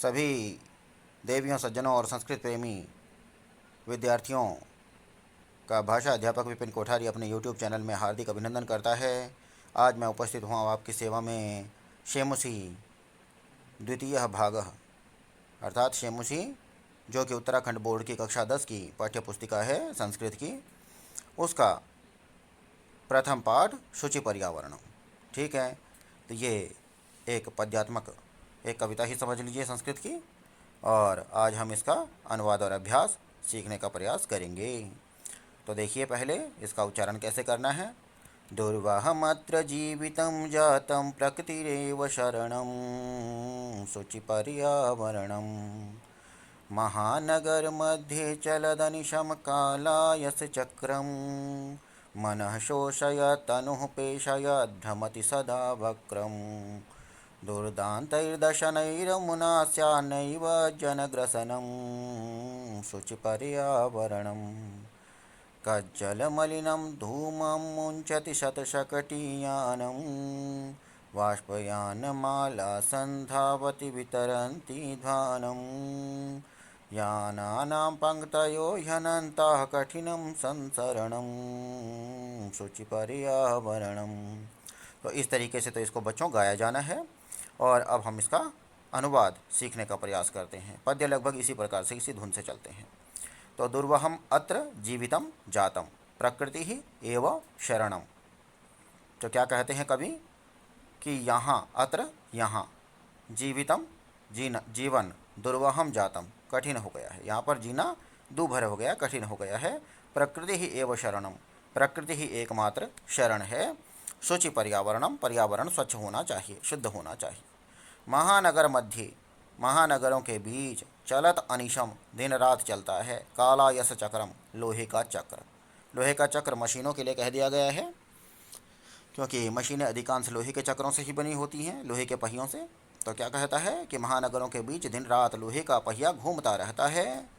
सभी देवियों, सज्जनों और संस्कृत प्रेमी विद्यार्थियों का भाषा अध्यापक विपिन कोठारी अपने YouTube चैनल में हार्दिक अभिनंदन करता है। आज मैं उपस्थित हुआ आपकी सेवा में शेमुसी द्वितीय भाग अर्थात शेमुसी, जो कि उत्तराखंड बोर्ड की कक्षा 10 की पाठ्य पुस्तिका है संस्कृत की, उसका प्रथम पाठ शुचि पर्यावरण। ठीक है, तो ये एक पद्यात्मक एक कविता ही समझ लीजिए संस्कृत की, और आज हम इसका अनुवाद और अभ्यास सीखने का प्रयास करेंगे। तो देखिए पहले इसका उच्चारण कैसे करना है। दुर्वाहमत्र जीवितं जातं प्रकृतिरेव शरणं शुचि पर्यावरणं महानगर मध्ये चलदनिशं कालायस चक्रं मनः शोषयत् तनुः पेशयत् भ्रमति सदा वक्रं दुर्दान्तैर्दशनैर्मुना स्यान्नैव जनग्रसनं शुचि पर्यावरणम् कज्जलमलिनं धूमं मुञ्चति शतशकटीयानं बाष्पयानमाला सन्धावति वितरन्ति ध्वानं यानानां पङ्क्तयो ह्यनन्ताः कठिनं संसरणं शुचि पर्यावरणम्। तो इस तरीके से तो इसको बच्चों गाया जाना है, और अब हम इसका अनुवाद सीखने का प्रयास करते हैं। पद्य लगभग इसी प्रकार से, इसी धुन से चलते हैं। तो दुर्वहम अत्र जीवितम जातम प्रकृति ही एव शरणम। तो क्या कहते हैं कवि कि यहाँ, अत्र यहाँ, जीवितम जीवन, दुर्वहम जातम कठिन हो गया है, यहाँ पर जीना दूभर हो गया, कठिन हो गया है। प्रकृति ही एव शरणम, प्रकृति ही एकमात्र शरण है। शुचि पर्यावरणम, पर्यावरण स्वच्छ होना चाहिए, शुद्ध होना चाहिए। महानगर मध्य, महानगरों के बीच, चलत अनिशम दिन रात चलता है, काला यस चक्रम लोहे का चक्र। लोहे का चक्र मशीनों के लिए कह दिया गया है, क्योंकि मशीनें अधिकांश लोहे के चक्रों से ही बनी होती हैं, लोहे के पहियों से। तो क्या कहता है कि महानगरों के बीच दिन रात लोहे का पहिया घूमता रहता है।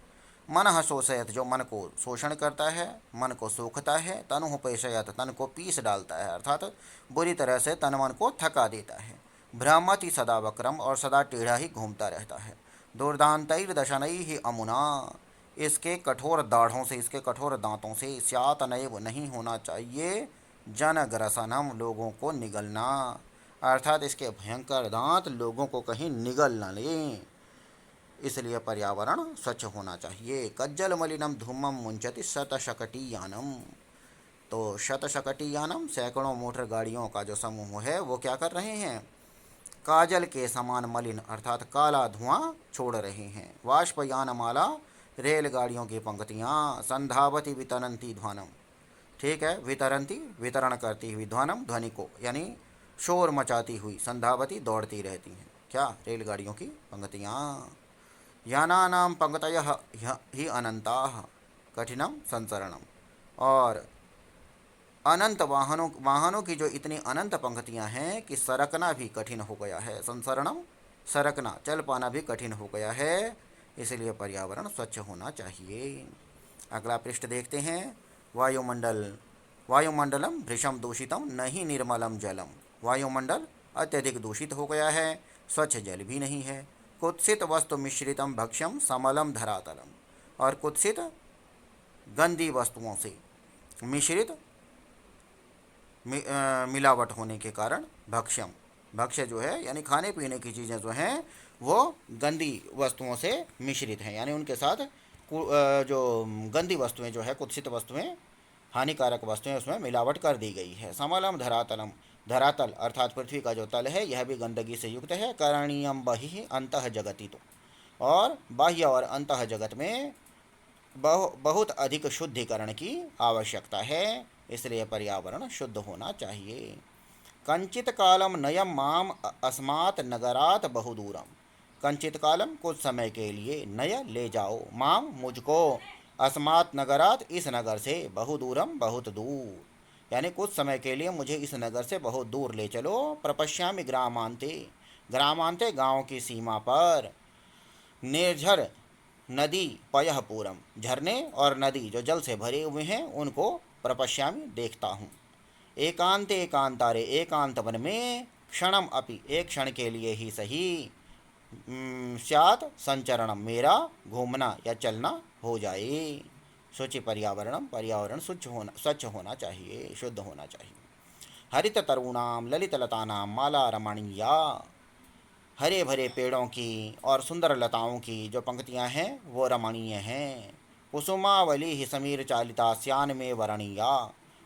मन शोषयत, जो मन को शोषण करता है, मन को सोखता है। तनु पेशयत, तन को पीस डालता है, अर्थात बुरी तरह से तन मन को थका देता है। भ्रमति सदा वक्रम, और सदा टेढ़ा ही घूमता रहता है। दुर्दांतैर दशनई ही अमुना, इसके कठोर दाढ़ों से, इसके कठोर दांतों से, स्यात नैव नहीं होना चाहिए, जनग्रसनम लोगों को निगलना, अर्थात इसके भयंकर दांत लोगों को कहीं निगल न लें, इसलिए पर्यावरण स्वच्छ होना चाहिए। कज्जल मलिनम धूमम मुंचति शतशकटीयानम। तो शतशकटीयानम, सैकड़ों मोटर गाड़ियों का जो समूह है वो क्या कर रहे हैं, काजल के समान मलिन अर्थात काला धुआं छोड़ रहे हैं। वाष्पयानमाला, रेलगाड़ियों की पंक्तियाँ। संधावती वितरंती ध्वनम, ठीक है, वितरंती वितरण करती हुई, ध्वनम ध्वनि को, यानी शोर मचाती हुई। संधावती दौड़ती रहती हैं, क्या, रेलगाड़ियों की पंक्तियाँ। यानानाम पंक्तयः ही अनंताः कठिनम संसरणम, और अनंत वाहनों की जो इतनी अनंत पंक्तियां हैं कि सरकना भी कठिन हो गया है। संसरणम, सरकना, चल पाना भी कठिन हो गया है, इसलिए पर्यावरण स्वच्छ होना चाहिए। अगला पृष्ठ देखते हैं। वायुमंडल, वायुमंडलम भृशम दूषितम नहीं निर्मलम जलम। वायुमंडल अत्यधिक दूषित हो गया है, स्वच्छ जल भी नहीं है। कुत्सित वस्तु मिश्रितम भक्ष्यम समलम धरातलम, और कुत्सित गंदी वस्तुओं से मिश्रित, मिलावट होने के कारण भक्ष्यम, भक्ष्य जो है यानी खाने पीने की चीज़ें जो हैं वो गंदी वस्तुओं से मिश्रित हैं, यानी उनके साथ जो गंदी वस्तुएं जो है, कुत्सित वस्तुएं, हानिकारक वस्तुएं, उसमें मिलावट कर दी गई है। समलम धरातलम, धरातल अर्थात पृथ्वी का जो तल है यह भी गंदगी से युक्त है। करणीयम बहि अंतः जगति, तो और बाह्य और अंतः जगत में बहुत अधिक शुद्धिकरण की आवश्यकता है, इसलिए पर्यावरण शुद्ध होना चाहिए। कंचित कालम नयम माम अस्मात् नगरात बहुदूरम। कंचित कालम, कुछ समय के लिए, नय ले जाओ, माम मुझको, अस्मात् नगरात इस नगर से, बहुदूरम बहुत दूर, यानी कुछ समय के लिए मुझे इस नगर से बहुत दूर ले चलो। प्रपश्यामि ग्रामांते, ग्रामांते गाँव की सीमा पर, निर्झर नदी पयः पूरम, झरने और नदी जो जल से भरे हुए हैं उनको प्रपश्यामि देखता हूँ। एकांते एकांतारे, एकांत वन में, क्षणम अपि एक क्षण के लिए ही सही, स्यात् संचरणम, मेरा घूमना या चलना हो जाए। शुचि पर्यावरणम, पर्यावरण स्वच्छ होना चाहिए, शुद्ध होना चाहिए। हरित तरुणाम ललित लतानाम माला रमणीया, हरे भरे पेड़ों की और सुंदर लताओं की जो पंक्तियां हैं वो रमणीय हैं। कुसुमावली ही समीर चालिता स्यान में वरणीया,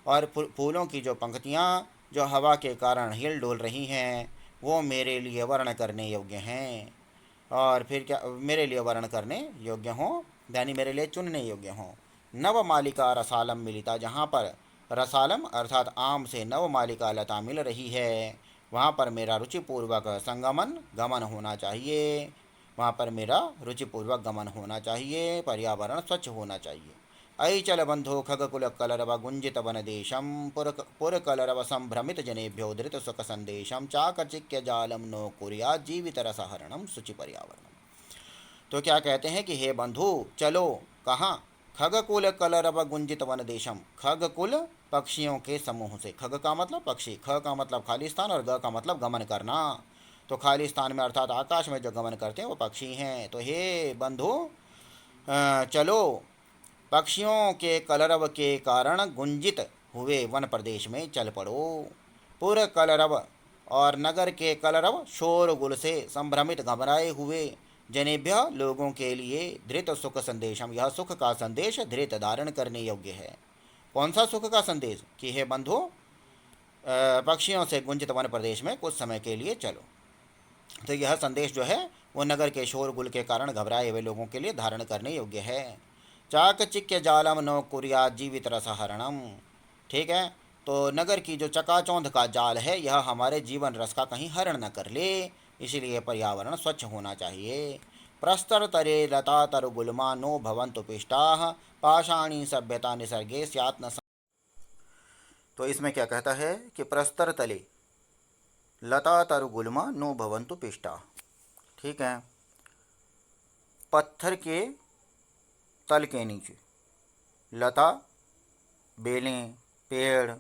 और फूलों की जो पंक्तियां जो हवा के कारण हिल डोल रही हैं वो मेरे लिए वर्ण करने योग्य हैं। और फिर क्या, मेरे लिए वर्ण करने योग्य हों, यानी मेरे लिए चुनने योग्य हों। नव मालिका रसालम मिलिता, जहाँ पर रसालम अर्थात आम से नव मालिका लता मिल रही है वहाँ पर मेरा रुचिपूर्वक संगमन गमन होना चाहिए। वहाँ पर मेरा रुचिपूर्वक गमन होना चाहिए, पर्यावरण स्वच्छ होना चाहिए। अयि चल बंधो खगकुल कलरव गुंजित वन देशम पुर कलरव संभ्रमित जनेभ्यो धृत सुख संदेशम चाकचिक्य जालम नो कुरिया जीवित रसहरणम शुचि पर्यावरणम। तो क्या कहते हैं कि हे बंधु चलो, कहाँ? खगकुल कलरव गुंजित वन देशम, खगकुल पक्षियों के समूह से, खग का मतलब पक्षी, ख का मतलब खाली स्थान और ग का मतलब गमन करना। तो खाली स्थान में अर्थात आकाश में जो गमन करते हैं वो पक्षी हैं। तो हे बंधु चलो, पक्षियों के कलरव के कारण गुंजित हुए वन प्रदेश में चल पड़ो। पुर कलरव, और नगर के कलरव शोरगुल से संभ्रमित घबराए हुए, जनेभ्य लोगों के लिए धृत सुख संदेशम, यह सुख का संदेश धृत धारण करने योग्य है। कौन सा सुख का संदेश? कि हे बंधु पक्षियों से गुंजित वन प्रदेश में कुछ समय के लिए चलो। तो यह संदेश जो है वो नगर के शोरगुल के कारण घबराए हुए लोगों के लिए धारण करने योग्य है। चाकचिक्य जालम नो कुरिया जीवित रसहरणम, ठीक है। तो नगर की जो चकाचौंध का जाल है यह हमारे जीवन रस का कहीं हरण न कर ले, इसलिए पर्यावरण स्वच्छ होना चाहिए। प्रस्तर तरे लता तरु गुलमा नो भवंतु पिष्टा पाषाणी सभ्यता निसर्गे स्यात् न। तो इसमें क्या कहता है कि प्रस्तर तले लता तरु गुलमा नो भवंतु पिष्टा, ठीक है। पत्थर के तल के नीचे लता, बेलें, पेड़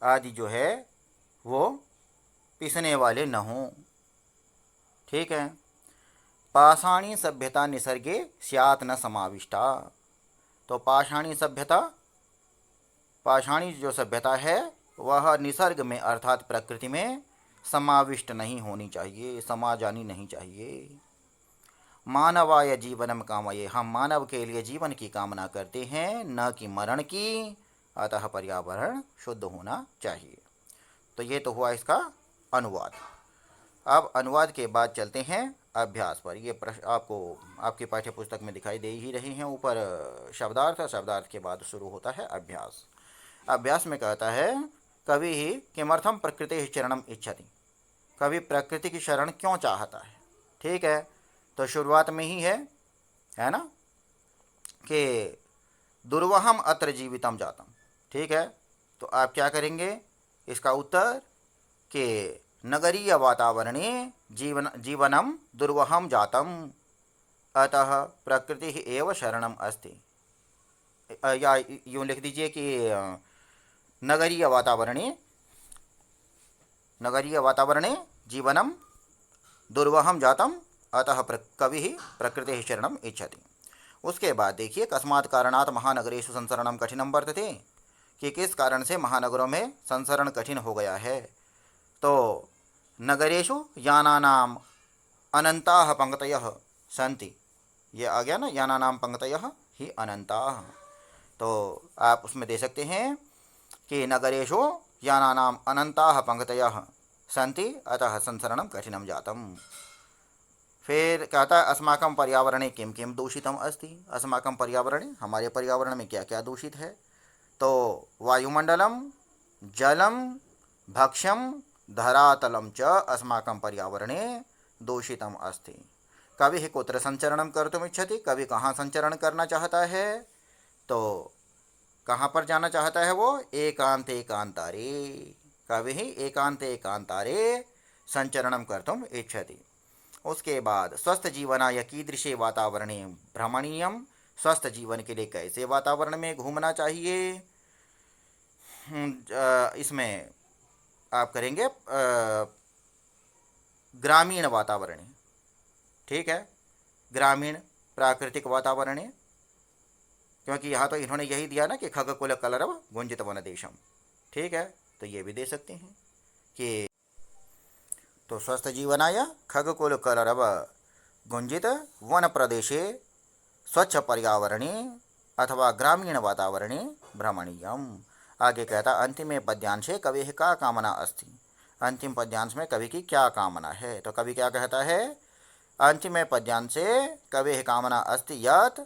आदि जो है वो पिसने वाले न हों, ठीक है। पाषाणी सभ्यता निसर्गे स्यात् न समाविष्टा, तो पाषाणी सभ्यता, पाषाणी जो सभ्यता है वह निसर्ग में अर्थात प्रकृति में समाविष्ट नहीं होनी चाहिए, समा जानी नहीं चाहिए। मानवाय जीवनम कामये, हम मानव के लिए जीवन की कामना करते हैं न कि मरण की, अतः पर्यावरण शुद्ध होना चाहिए। तो ये तो हुआ इसका अनुवाद। अब अनुवाद के बाद चलते हैं अभ्यास पर। ये प्रश्न आपको आपकी पाठ्य पुस्तक में दिखाई दे ही रहे हैं। ऊपर शब्दार्थ, शब्दार्थ के बाद शुरू होता है अभ्यास। अभ्यास में कहता है कवि ही किमर्थम प्रकृति शरणम इच्छति, कवि प्रकृति की शरण क्यों चाहता है, ठीक है। तो शुरुआत में ही है ना, कि दुर्वहम अत्र जीवितम जातम, ठीक है। तो आप क्या करेंगे इसका उत्तर कि नगरीय वातावरणे जीवनम दुर्वहम जातम अतः प्रकृति एव शरणम अस्ति। या यूँ लिख दीजिए कि नगरीय वातावरणे जीवनम दुर्वहम जातम अतः कवि प्रकृति शरणम इच्छति। उसके बाद देखिए कस्मात् कारणात् महानगरेषु संसरणम कठिनम वर्तते, कि किस कारण से महानगरों में संसरण कठिन हो गया है। तो नगरेषु यानानाम अनंताः पंक्तयः सन्ति, ये आ गया ना, यानानाम पंक्तयः ही अनंताः। तो आप उसमें दे सकते हैं कि नगरेषु यानानाम अनंताः पंक्तयः सन्ति अतः संसरणम कठिनम जातम। फिर कहता है अस्माकं पर्यावरणे किम किम दूषितम अस्ति, अस्माकं पर्यावरणे, हमारे पर्यावरण में क्या क्या दूषित है। तो वायुमंडलम, जलम, भक्ष्यम, धरातलम च अस्माकं पर्यावरणे दूषितम अस्ति। कवि कुत्र संचरणम कर्तुम इच्छति, कवि कहाँ संचरण करना चाहता है, तो कहाँ पर जाना चाहता है वो, एकांते एकांतारे, कवि एकांते एकांतारे संचरणम कर्तुम इच्छति। उसके बाद स्वस्थ जीवनाय कीदृशे वातावरणे भ्रमणीयम, स्वस्थ जीवन के लिए कैसे वातावरण में घूमना चाहिए। इसमें आप करेंगे ग्रामीण वातावरण, ठीक है, ग्रामीण प्राकृतिक वातावरणे, क्योंकि यहाँ तो इन्होंने यही दिया ना कि खगकुल कलरव गुंजित वन देशम। ठीक है, तो ये भी दे सकते हैं कि तो स्वस्थ जीवनाय खगकुल कलरव गुंजित वन प्रदेशे स्वच्छ पर्यावरणे अथवा ग्रामीण वातावरणे भ्रमणीयम। आगे कहता अंतिम पद्यांशे कवि का कामना अस्ति। अंतिम पद्यांश में कवि की क्या कामना है, तो कवि क्या कहता है, अंतिम पद्यांशे कवि कामना अस्ति यत्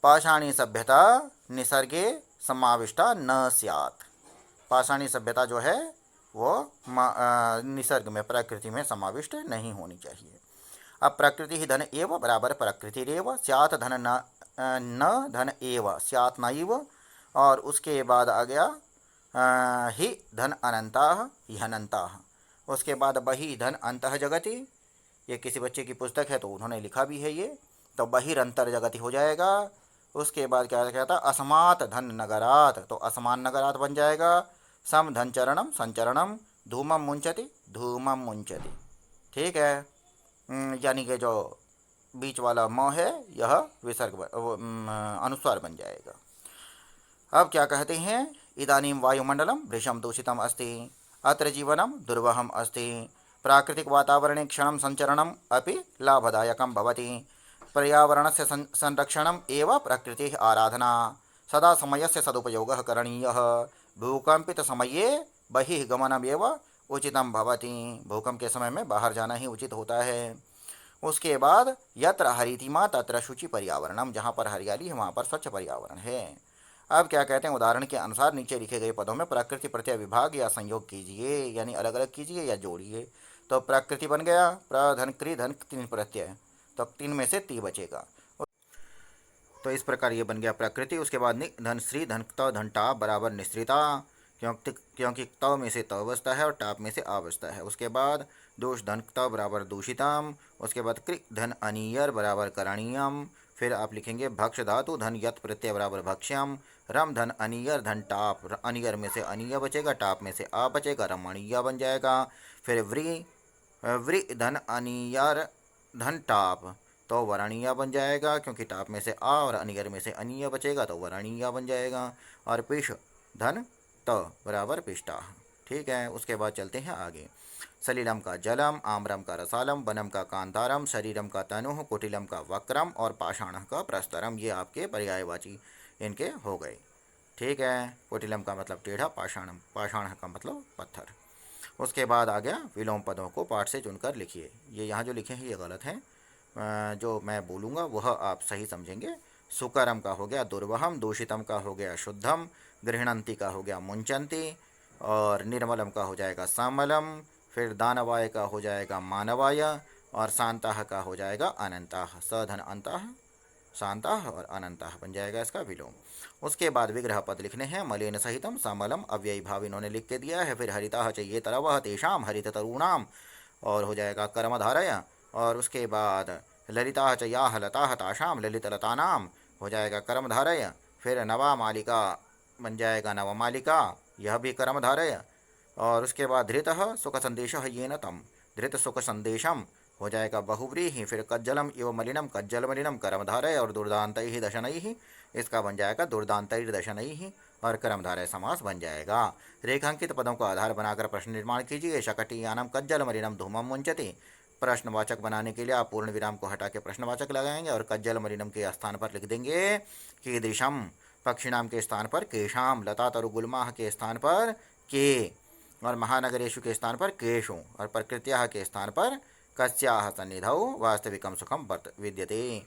पाषाणी सभ्यता निसर्गे समाविष्टा न स्यात्। पाषाणी सभ्यता जो है वो निसर्ग में, प्रकृति में समाविष्ट नहीं होनी चाहिए। अब प्रकृति ही धन एव बराबर प्रकृतिरेव स्यात् धन न धन एव स्यात् नैव, और उसके बाद आ गया ही धन अनंताः ह्यनंताः। उसके बाद बहि धन अंतः जगति, ये किसी बच्चे की पुस्तक है तो उन्होंने लिखा भी है ये, तो बहिरंतर जगति हो जाएगा। उसके बाद क्या कहता, असमात धन नगरात, तो असमान नगरात बन जाएगा। सम धन चरणम संचरणम, धूमम मुंचति धूमम मुंचति। ठीक है, यानी कि जो बीच वाला म है यह विसर्ग अनुस्वार बन जाएगा। अब क्या कहते हैं, इदानीं वायुमंडलम भृशम दूषितम अस्ति, अत्र जीवनम दुर्वहम अस्ति, प्राकृतिक वातावरणे क्षणं संचरणम अपि लाभदायकं भवति, पर्यावरणस्य संरक्षणम एव प्रकृतिः आराधना, सदा समयस्य सदुपयोगः करणीयः, भूकंपित समये बहिः गमनमेव उचितं भवति, भूकंप के समय में बाहर जाना ही उचित होता है। उसके बाद यत्र हरितिमा तत्र शुचि पर्यावरणम, जहाँ पर हरियाली है वहाँ पर स्वच्छ पर्यावरण है। अब क्या कहते हैं, उदाहरण के अनुसार नीचे लिखे गए पदों में प्रकृति प्रत्यय विभाग या संयोग कीजिए, यानी अलग अलग कीजिए या जोड़िए। तो प्रकृति बन गया प्रधन कृ धन 3 प्रत्यय, तो 3 में से ती बचेगा, तो इस प्रकार ये बन गया प्रकृति। उसके बाद धन श्री धन त धन टा बराबर निश्रिता, क्योंकि त में से त बचता है और टाप में से आ बचता है। उसके बाद दोष धन त बराबर दूषितम, उसके बाद कृ धन अनियर बराबर करणीयम, फिर आप लिखेंगे भक्ष धातु धन यत प्रत्यय बराबर भक्ष्यम, रम धन अनियर धन टाप, अनियर में से अनिय बचेगा, टाप में से आ बचेगा, रमणीय बन जाएगा। फिर व्री धन अनियर धन टाप, तो वरणीय बन जाएगा, क्योंकि टाप में से आ और अनियर में से अनिय बचेगा तो वरणीय बन जाएगा। और पिश धन त बराबर पिष्टा। ठीक है, उसके बाद चलते हैं आगे। सलीलम का जलम, आम्रम का रसालम, वनम का कांतारम, शरीरम का तनुः, कुटिलम का वक्रम और पाषाण का प्रस्तरम, ये आपके पर्यायवाची इनके हो गए। ठीक है, कुटिलम का मतलब टेढ़ा, पाषाणम पाषाण का मतलब पत्थर। उसके बाद आ गया विलोम पदों को पाठ से चुनकर लिखिए। ये यहाँ जो लिखे हैं ये गलत हैं, जो मैं बोलूँगा वह आप सही समझेंगे। सुकरम का हो गया दुर्वहम, दूषितम का हो गया शुद्धम, गृहणंती का हो गया मुंचंती, और निर्मलम का हो जाएगा सामलम, फिर दानवाय का हो जाएगा मानवाय, और शांताह का हो जाएगा अनंताह। सधन अंताह शांताह और अनंताह बन जाएगा इसका विलोम। उसके बाद विग्रह पद लिखने हैं। मलेन सहितम समलम अव्ययी भाव इन्होंने लिख के दिया है। फिर हरिता चाहिए तरवह तेषाम हरित तरुणाम, और हो जाएगा कर्मधारय। और उसके बाद ललिता चयाह लताह ताशाम ललित लतानाम, हो जाएगा कर्मधारय। फिर नवा मालिका बन जाएगा नवमालिका, यह भी कर्मधारय। और उसके बाद धृतः सुख संदेश येन तम, धृत सुख संदेशम, हो जाएगा बहुव्रीहि। फिर कज्जलम एवं मलिनम कज्जल मलिनम कर्मधारय, और दुर्दान्तैः दशनैः, इसका बन जाएगा दुर्दान्तैर्दशनैः, और कर्मधारय समास बन जाएगा। रेखांकित पदों का आधार बनाकर प्रश्न निर्माण कीजिए। शकटियानम कज्जल मलिनम धूमम मुंचति, प्रश्नवाचक बनाने के लिए आप पूर्ण विराम को हटा के प्रश्नवाचक लगाएंगे, और कज्जल मलिनम के स्थान पर लिख देंगे कीदृशम, पक्षिणाम के स्थान पर केशाम, लता तरुगुल्माह के स्थान पर के, और महानगरेशु के स्थान पर केशु, और प्रकृत्याः के स्थान पर कस्याः सन्निधौ वास्तविकं सुखम विद्यते।